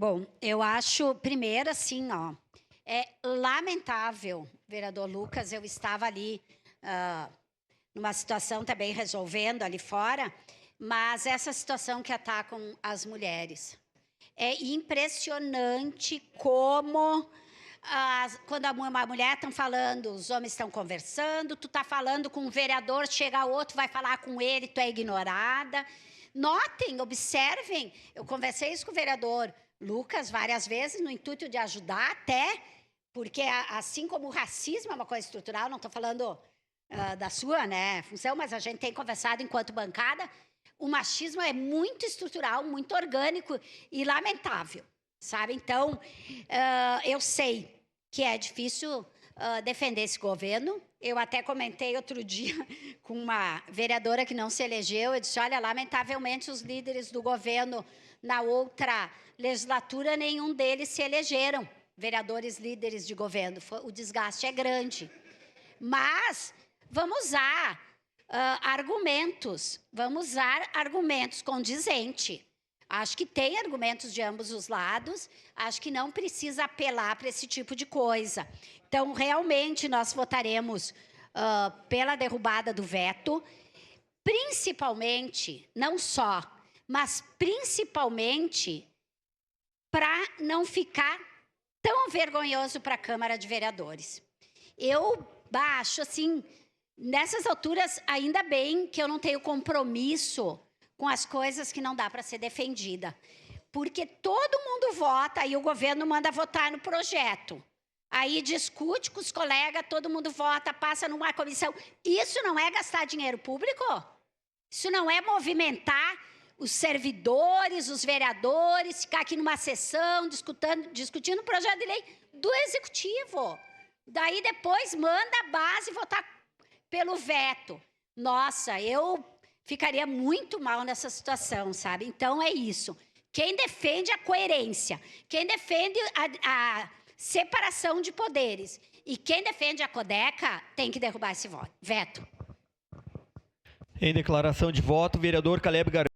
Bom, eu acho, primeiro, assim, ó, é lamentável, vereador Lucas, eu estava ali numa situação também resolvendo ali fora, mas essa situação que atacam as mulheres. É impressionante como, quando uma mulher está falando, os homens estão conversando, tu está falando com um vereador, chega outro, vai falar com ele, tu é ignorada. Notem, observem, eu conversei isso com o vereador Lucas várias vezes, no intuito de ajudar até, porque assim como o racismo é uma coisa estrutural, não estou falando da sua função, mas a gente tem conversado enquanto bancada, o machismo é muito estrutural, muito orgânico e lamentável, sabe? Então, eu sei que é difícil defender esse governo. Eu até comentei outro dia com uma vereadora que não se elegeu, eu disse, olha, lamentavelmente os líderes do governo na outra legislatura, nenhum deles se elegeram, vereadores líderes de governo, o desgaste é grande. Mas vamos usar vamos usar argumentos condizentes. Acho que tem argumentos de ambos os lados, acho que não precisa apelar para esse tipo de coisa. Então, realmente, nós votaremos pela derrubada do veto, principalmente, não só, mas principalmente para não ficar tão vergonhoso para a Câmara de Vereadores. Eu acho, assim, nessas alturas, ainda bem que eu não tenho compromisso com as coisas que não dá para ser defendida. Porque todo mundo vota e o governo manda votar no projeto. Aí discute com os colegas, todo mundo vota, passa numa comissão. Isso não é gastar dinheiro público? Isso não é movimentar os servidores, os vereadores, ficar aqui numa sessão discutindo o projeto de lei do Executivo. Daí depois manda a base votar pelo veto. Nossa, eu ficaria muito mal nessa situação, sabe? Então é isso. Quem defende a coerência, quem defende a separação de poderes e quem defende a Codeca tem que derrubar esse veto. Em declaração de voto, vereador Caleb Garcia.